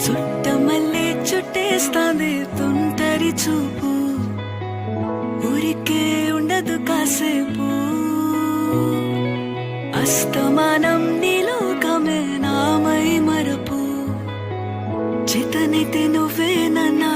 చుట్టమల్లే చుట్టేస్తాంది తుంటరి చూపు, ఊరికే ఉండదు కాసేపు. అస్తమానం నీలోకమే నామై మరపు, చితనైతే నువ్వే నన్నా